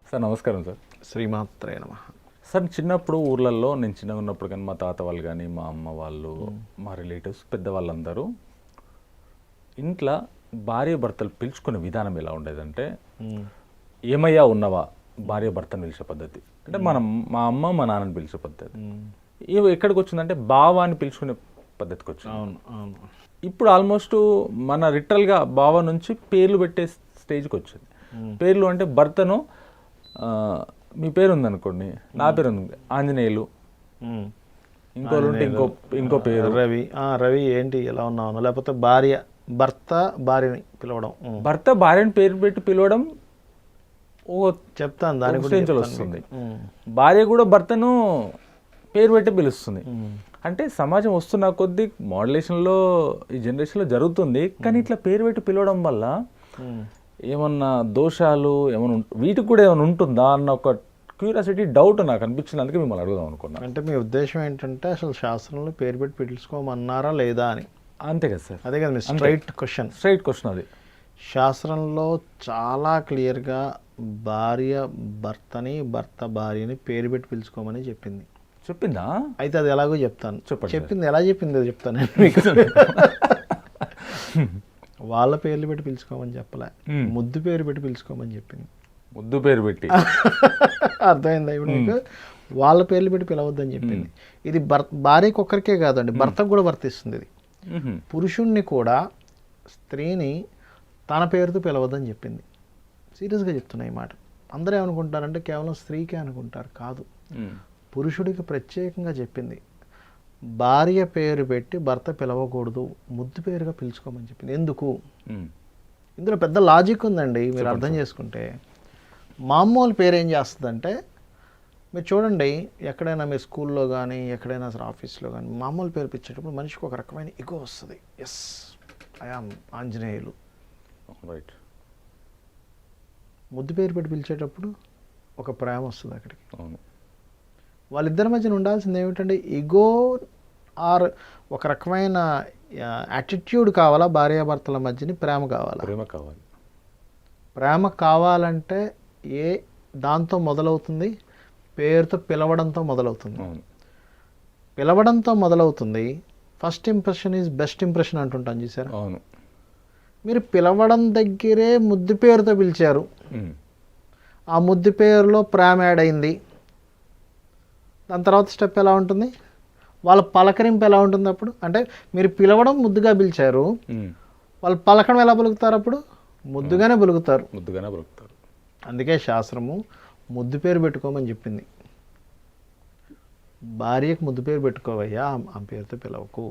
Sir నమస్కారం sir. శ్రీమాత్రే నమః. సార్ చిన్నప్పుడు ఊర్లలో నేను చిన్నగా ఉన్నప్పుడు కానీ మా తాత వాళ్ళు కానీ మా అమ్మ వాళ్ళు మా రిలేటివ్స్ పెద్దవాళ్ళందరూ ఇంట్లో భార్య భర్తలు పిలుచుకునే విధానం ఎలా ఉండేదంటే ఏమయ్యా ఉన్నవా భార్య భర్తను పిలిచే పద్ధతి అంటే మనం మా అమ్మ మా నాన్నని పిలిచే పద్ధతి. ఇవి ఎక్కడికి వచ్చిందంటే బావ అని పిలుచుకునే పద్ధతికి వచ్చింది. అవును అవును. ఇప్పుడు ఆల్మోస్ట్ మన లిటరల్గా బావ నుంచి పేర్లు పెట్టే స్టేజ్కి వచ్చింది. పేర్లు అంటే భర్తను మీ పేరు ఉందనుకోండి, నా పేరు ఉంది ఆంజనేయులు, ఇంకోళ్ళు ఉంటే ఇంకో పేరు రవి. రవి ఏంటి ఎలా ఉన్నావు, లేకపోతే భర్త భార్యని పిలవడం, భర్త భార్యని పేరు పెట్టి పిలవడం ఓ చెప్తాను దాని గురించి వస్తుంది. భార్య కూడా భర్తను పేరు పెట్టి పిలుస్తుంది. అంటే సమాజం వస్తున్న కొద్దీ మోడలేషన్లో ఈ జనరేషన్లో జరుగుతుంది. కానీ ఇట్లా పేరు పెట్టి పిలవడం వల్ల ఏమన్నా దోషాలు ఏమైనా వీటికి కూడా ఏమైనా ఉంటుందా అన్న ఒక క్యూరియాసిటీ డౌట్ నాకు అనిపించింది. అందుకే మిమ్మల్ని అడుగుదాం అనుకున్నాను. అంటే మీ ఉద్దేశం ఏంటంటే అసలు శాస్త్రంలో పేరు పెట్టి పిలుచుకోమన్నారా లేదా అని? అంతే కదా సార్. అదే కదా మీ స్ట్రైట్ క్వశ్చన్ అది. శాస్త్రంలో చాలా క్లియర్గా భార్య భర్తని, భర్త భార్యని పేరు పెట్టి పిలుచుకోమని చెప్పిందా? అయితే అది ఎలాగో చెప్తాను. చెప్పింది ఎలా చెప్పింది అది చెప్తాను మీకు. వాళ్ళ పేర్లు పెట్టి పిలుచుకోమని చెప్పలే, ముద్దు పేరు పెట్టి పిలుచుకోమని చెప్పింది. ముద్దు పేరు పెట్టి అర్థమైందా ఇప్పుడు మీకు? వాళ్ళ పేర్లు పెట్టి పిలవద్దని చెప్పింది. ఇది భార్యకి ఒక్కరికే కాదండి, భర్తకు కూడా వర్తిస్తుంది. ఇది పురుషుణ్ణి కూడా స్త్రీని తన పేరుతో పిలవద్దని చెప్పింది. సీరియస్గా చెప్తున్నా ఈ మాట. అందరూ ఏమనుకుంటారంటే కేవలం స్త్రీకే అనుకుంటారు, కాదు. పురుషుడికి ప్రత్యేకంగా చెప్పింది. భార్య పేరు పెట్టి భర్త పిలవకూడదు, ముద్దు పేరుగా పిలుచుకోమని చెప్పింది. ఎందుకు? ఇందులో పెద్ద లాజిక్ ఉందండి. మీరు అర్థం చేసుకుంటే మామూలు పేరు ఏం చేస్తుందంటే, మీరు చూడండి ఎక్కడైనా మీ స్కూల్లో కానీ ఎక్కడైనా అసలు ఆఫీస్లో కానీ మామూలు పేరు పిలిచేటప్పుడు మనిషికి ఒక రకమైన ఇగో వస్తుంది. Yes, I am Anjaneyulu. Right. ముద్దు పేరు పెట్టి పిలిచేటప్పుడు ఒక ప్రేమ వస్తుంది అక్కడికి. అవును. వాళ్ళిద్దరి మధ్యన ఉండాల్సింది ఏమిటంటే ఇగో ఆర్ ఒక రకమైన యాటిట్యూడ్ కావాలా? భార్యాభర్తల మధ్యని ప్రేమ కావాలా? ప్రేమ కావాలంటే దాంతో మొదలవుతుంది? పేరుతో పిలవడంతో మొదలవుతుంది. పిలవడంతో మొదలవుతుంది. First impression is best impression అంటుంటాను, చూసారా? అవును. మీరు పిలవడం దగ్గరే ముద్దు పేరుతో పిలిచారు, ఆ ముద్దు పేరులో ప్రేమ యాడ్ అయింది. దాని తర్వాత స్టెప్ ఎలా ఉంటుంది? వాళ్ళ పలకరింపు ఎలా ఉంటుంది అప్పుడు? అంటే మీరు పిలవడం ముద్దుగా పిలిచారు, వాళ్ళు పలకడం ఎలా పలుకుతారు? అప్పుడు ముద్దుగానే పలుకుతారు. అందుకే శాస్త్రము ముద్దు పేరు పెట్టుకోమని చెప్పింది. భార్యకు ముద్దు పేరు పెట్టుకోవయ్యా, ఆ పేరుతో పిలవకు.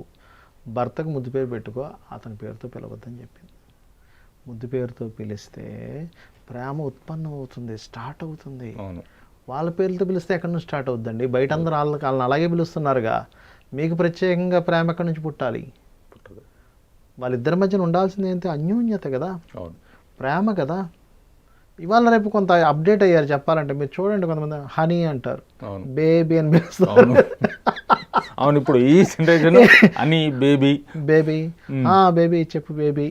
భర్తకు ముద్దు పేరు పెట్టుకో, అతని పేరుతో పిలవద్దని చెప్పింది. ముద్దు పేరుతో పిలిస్తే ప్రేమ ఉత్పన్నం అవుతుంది, స్టార్ట్ అవుతుంది. వాళ్ళ పేర్లతో పిలిస్తే ఎక్కడి నుంచి స్టార్ట్ అవుతుందండి? బయట అందరూ వాళ్ళని అలాగే పిలుస్తున్నారుగా. మీకు ప్రత్యేకంగా ప్రేమ ఎక్కడి నుంచి పుట్టాలి? వాళ్ళిద్దరి మధ్యన ఉండాల్సింది ఏంటి? అన్యోన్యత కదా, ప్రేమ కదా. ఇవాళ రేపు కొంత అప్డేట్ అయ్యారు చెప్పాలంటే. మీరు చూడండి, కొంతమంది హనీ అంటారు, బేబీ అని పిలుస్తారు. అవును, ఇప్పుడు ఈ జనరేషన్ హనీ, బేబీ బేబీ చెప్పు బేబీ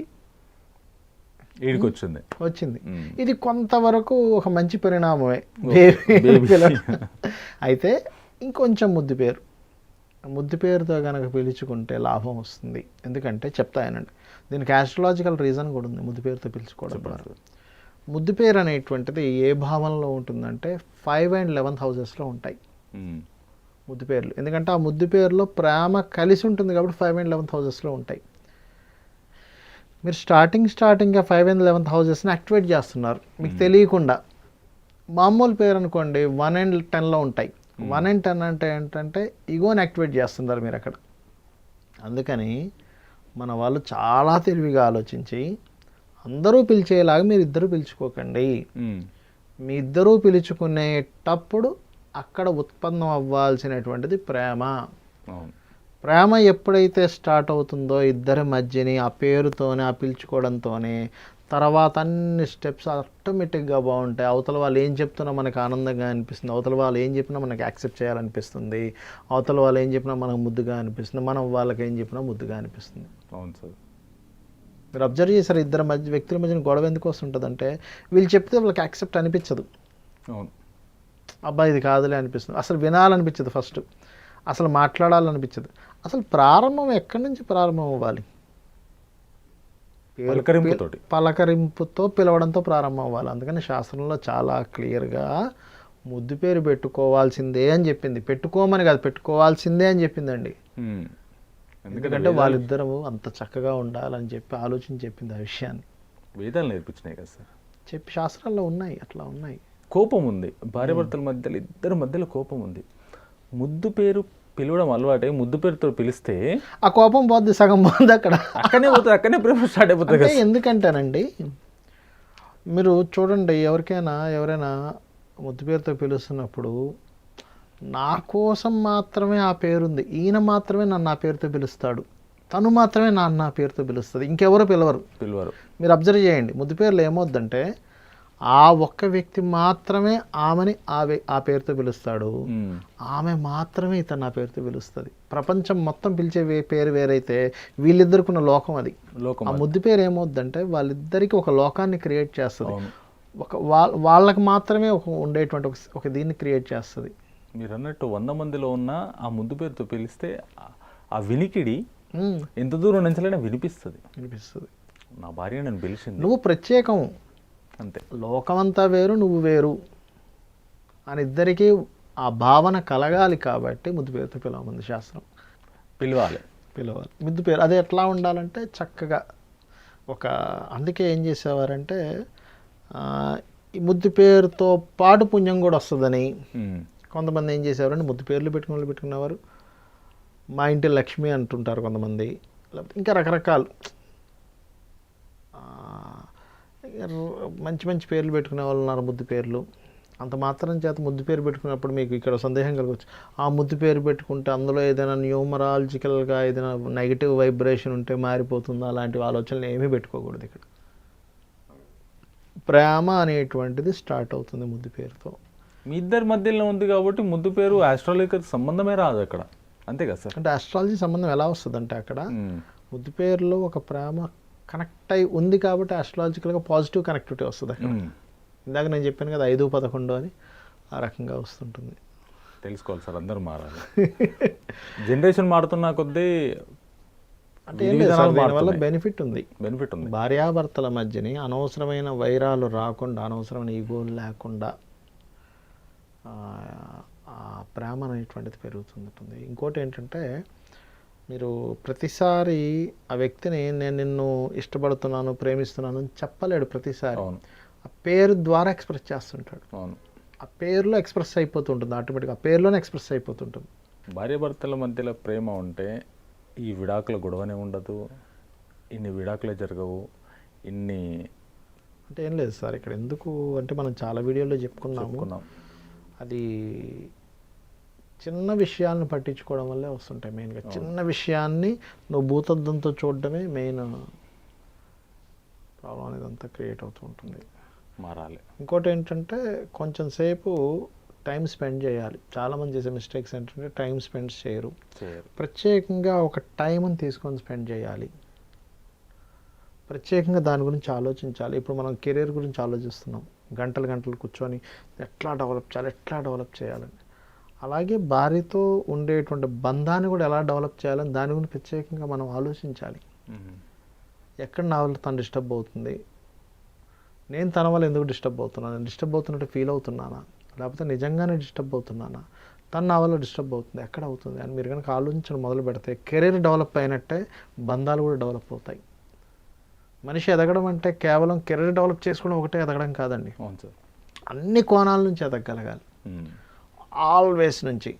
వచ్చింది. ఇది కొంతవరకు ఒక మంచి పరిణామమే. అయితే ఇంకొంచెం ముద్దు పేరుతో కనుక పిలుచుకుంటే లాభం వస్తుంది. ఎందుకంటే చెప్తాయనండి, దీనికి ఆస్ట్రాలజికల్ రీజన్ కూడా ఉంది ముద్దు పేరుతో పిలుచుకోవడం ద్వారా. ముద్దు పేరు అనేటువంటిది ఏ భావంలో ఉంటుందంటే 5 and 11th హౌసెస్లో ఉంటాయి ముద్దు పేర్లు. ఎందుకంటే ఆ ముద్దు పేరులో ప్రేమ కలిసి ఉంటుంది కాబట్టి 5 and 11th హౌసెస్లో ఉంటాయి. మీరు స్టార్టింగ్గా 5 and 11th హౌసెస్ని యాక్టివేట్ చేస్తున్నారు మీకు తెలియకుండా. మామూలు పేరు అనుకోండి 1 and 10లో ఉంటాయి. 1 and 10 అంటే ఏంటంటే ఈగోని యాక్టివేట్ చేస్తున్నారు మీరు అక్కడ. అందుకని మన వాళ్ళు చాలా తెలివిగా ఆలోచించి అందరూ పిలిచేలాగా మీరు ఇద్దరు పిలుచుకోకండి. మీ ఇద్దరూ పిలుచుకునేటప్పుడు అక్కడ ఉత్పన్నం అవ్వాల్సినటువంటిది ప్రేమ. ప్రేమ ఎప్పుడైతే స్టార్ట్ అవుతుందో ఇద్దరి మధ్యని ఆ పేరుతోనే, ఆ పిలుచుకోవడంతోనే, తర్వాత అన్ని స్టెప్స్ ఆటోమేటిక్గా బాగుంటాయి. అవతల వాళ్ళు ఏం చెప్తున్నా మనకు ఆనందంగా అనిపిస్తుంది, అవతల వాళ్ళు ఏం చెప్పినా మనకు యాక్సెప్ట్ చేయాలనిపిస్తుంది, అవతల వాళ్ళు ఏం చెప్పినా మనకు ముద్దుగా అనిపిస్తుంది, మనం వాళ్ళకి ఏం చెప్పినా ముద్దుగా అనిపిస్తుంది. అవును సార్. మీరు అబ్జర్వ్ చేశారు, వ్యక్తుల మధ్యన గొడవ ఎందుకు వస్తుంటుంది అంటే వీళ్ళు చెప్తే వాళ్ళకి యాక్సెప్ట్ అనిపించదు. అవును. అబ్బాయి ఇది కాదులే అనిపిస్తుంది, అసలు వినాలనిపించదు, ఫస్ట్ అసలు మాట్లాడాలనిపించదు. అసలు ప్రారంభం ఎక్కడి నుంచి ప్రారంభం అవ్వాలి? పలకరింపుతోటి. పలకరింపుతో పిలవడంతో ప్రారంభం అవ్వాలి. అందుకని శాస్త్రంలో చాలా క్లియర్గా ముద్దు పేరు పెట్టుకోవాల్సిందే అని చెప్పింది. పెట్టుకోమని కాదు, పెట్టుకోవాల్సిందే అని చెప్పిందండి. ఉమ్. ఎందుకంటే వాళ్ళిద్దరూ అంత చక్కగా ఉండాలని చెప్పి ఆలోచించి చెప్పింది ఆ విషయాన్ని. వేదాలు నేర్పించినాయి కదా సార్. చెప్పి శాస్త్రాల్లో ఉన్నాయి, అట్లా ఉన్నాయి. కోపం ఉంది భార్యాభర్తల మధ్యలో, ఇద్దరి మధ్యలో కోపం ఉంది. ముద్దు పేరు పిలవడం అలవాటే, ముద్దు పేరుతో పిలిస్తే ఆ కోపం పోద్ది, సగం పోద్ది అక్కడ. అక్కడనే పోతుంది, అక్కడనే ప్రేమ స్టార్ట్ అయిపోతుంది అంటే కదా. ఎందుకంటేనండి, మీరు చూడండి, ఎవరైనా ముద్దు పేరుతో పిలుస్తున్నప్పుడు నా కోసం మాత్రమే ఆ పేరుంది, ఈయన మాత్రమే నన్ను ఆ పేరుతో పిలుస్తాడు, తను మాత్రమే నా పేరుతో పిలుస్తుంది, ఇంకెవరో పిలవరు. మీరు అబ్జర్వ్ చేయండి, ముద్దు పేర్లు ఏమవుద్దంటే ఆ ఒక్క వ్యక్తి మాత్రమే ఆమెని ఆ పేరుతో పిలుస్తాడు, ఆమె మాత్రమే ఇతను నా పేరుతో పిలుస్తుంది. ప్రపంచం మొత్తం పిలిచే పేరు వేరైతే వీళ్ళిద్దరికున్న లోకం అది. ఆ ముద్దు పేరు ఏమవుద్దంటే వాళ్ళిద్దరికి ఒక లోకాన్ని క్రియేట్ చేస్తుంది, వాళ్ళకి మాత్రమే ఉండేటువంటి ఒక దీన్ని క్రియేట్ చేస్తుంది. మీరు అన్నట్టు 100 మందిలో ఉన్న ఆ ముద్దు పేరుతో పిలిస్తే ఆ వినికిడి ఎంత దూరం నుంచైనా వినిపిస్తుంది. నా భార్య నన్ను పిలిచింది, నువ్వు ప్రత్యేకం, అంతే, లోకమంతా వేరు, నువ్వు వేరు అని ఇద్దరికీ ఆ భావన కలగాలి. కాబట్టి ముద్దు పేరుతో పిలవమంది శాస్త్రం. పిలవాలి. ముద్దు పేరు అది ఎట్లా ఉండాలంటే చక్కగా అందుకే ఏం చేసేవారంటే ఈ ముద్దు పేరుతో పాటు పుణ్యం కూడా వస్తుందని కొంతమంది ఏం చేసేవారంటే ముద్దు పేర్లు పెట్టుకునేవారు. మా ఇంటి లక్ష్మి అంటుంటారు కొంతమంది, లేకపోతే ఇంకా రకరకాలు మంచి పేర్లు పెట్టుకునే వాళ్ళు ఉన్నారు, ముద్దు పేర్లు. అంత మాత్రం చేత ముద్దు పేరు పెట్టుకున్నప్పుడు మీకు ఇక్కడ సందేహం కలగవచ్చు, ఆ ముద్దు పేరు పెట్టుకుంటే అందులో ఏదైనా న్యూమరాలజికల్గా ఏదైనా నెగిటివ్ వైబ్రేషన్ ఉంటే మారిపోతుందా, అలాంటి ఆలోచనలు ఏమీ పెట్టుకోకూడదు. ఇక్కడ ప్రేమ అనేటువంటిది స్టార్ట్ అవుతుంది ముద్దు పేరుతో. మీ ఇద్దరి మధ్యలో ఉంది కాబట్టి ముద్దు పేరు ఆస్ట్రాలజీకి సంబంధమే రాదు అక్కడ, అంతే కదా సార్. అంటే ఆస్ట్రాలజీ సంబంధం ఎలా వస్తుంది అంటే అక్కడ ముద్దు పేరులో ఒక ప్రేమ కనెక్ట్ అయి ఉంది కాబట్టి ఆస్ట్రాలజికల్గా పాజిటివ్ కనెక్టివిటీ వస్తుంది అక్కడ. ఇందాక నేను చెప్పాను కదా 5-11 అని, ఆ రకంగా వస్తుంటుంది. తెలుసుకోవాలి సార్, అందరూ మారాలి. జనరేషన్ మారుతున్న కొద్దీ అంటే ఏం లేదు సార్, దీనివల్ల బెనిఫిట్ ఉంది. భార్యాభర్తల మధ్యని అనవసరమైన వైరాలు రాకుండా, అనవసరమైన ఈగోలు లేకుండా ఆ ప్రేమ అనేటువంటిది పెరుగుతుంటుంది. ఇంకోటి ఏంటంటే, మీరు ప్రతిసారి ఆ వ్యక్తిని నేను నిన్ను ఇష్టపడుతున్నాను, ప్రేమిస్తున్నాను అని చెప్పలేడు. ప్రతిసారి ఆ పేరు ద్వారా ఎక్స్ప్రెస్ చేస్తుంటాడు. ఆ పేరులో ఎక్స్ప్రెస్ అయిపోతుంటుంది, ఆటోమేటిక్గా ఆ పేరులోనే ఎక్స్ప్రెస్ అయిపోతుంటుంది. భార్యాభర్తల మధ్యలో ప్రేమ ఉంటే ఈ విడాకుల గొడవనే ఉండదు, ఇన్ని విడాకులే జరగవు, ఇన్ని అంటే ఏం లేదు సార్. ఇక్కడ ఎందుకు అంటే మనం చాలా వీడియోలో చెప్పుకున్నాము, అది చిన్న విషయాలను పట్టించుకోవడం వల్లే వస్తుంటాయి మెయిన్గా. చిన్న విషయాన్ని నువ్వు భూతద్దంతో చూడడమే మెయిన్ ప్రాబ్లం అనేది అంతా క్రియేట్ అవుతూ ఉంటుంది. మారాలి. ఇంకోటి ఏంటంటే కొంచెం సేపు టైం స్పెండ్ చేయాలి. చాలామంది చేసే మిస్టేక్స్ ఏంటంటే టైం స్పెండ్ చేయరు. ప్రత్యేకంగా ఒక టైంని తీసుకొని స్పెండ్ చేయాలి, ప్రత్యేకంగా దాని గురించి ఆలోచించాలి. ఇప్పుడు మనం కెరీర్ గురించి ఆలోచిస్తున్నాం, గంటలు కూర్చొని ఎట్లా డెవలప్ చేయాలని. అలాగే భార్యతో ఉండేటువంటి బంధాన్ని కూడా ఎలా డెవలప్ చేయాలని దాని గురించి ప్రత్యేకంగా మనం ఆలోచించాలి. ఎక్కడ నా వల్ల తను డిస్టర్బ్ అవుతుంది, నేను తన వల్ల ఎందుకు డిస్టర్బ్ అవుతున్నట్టు ఫీల్ అవుతున్నానా, లేకపోతే నిజంగానే డిస్టర్బ్ అవుతున్నానా, తను నా వల్ల డిస్టర్బ్ అవుతుంది, ఎక్కడ అవుతుంది అని మీరు కనుక ఆలోచించడం మొదలు పెడితే కెరీర్ డెవలప్ అయినట్టే బంధాలు కూడా డెవలప్ అవుతాయి. మనిషి ఎదగడం అంటే కేవలం కెరీర్ డెవలప్ చేసుకోవడం ఒకటే ఎదగడం కాదండి, అన్ని కోణాల నుంచి ఎదగగలగాలి. ఆల్వేస్ నుంచి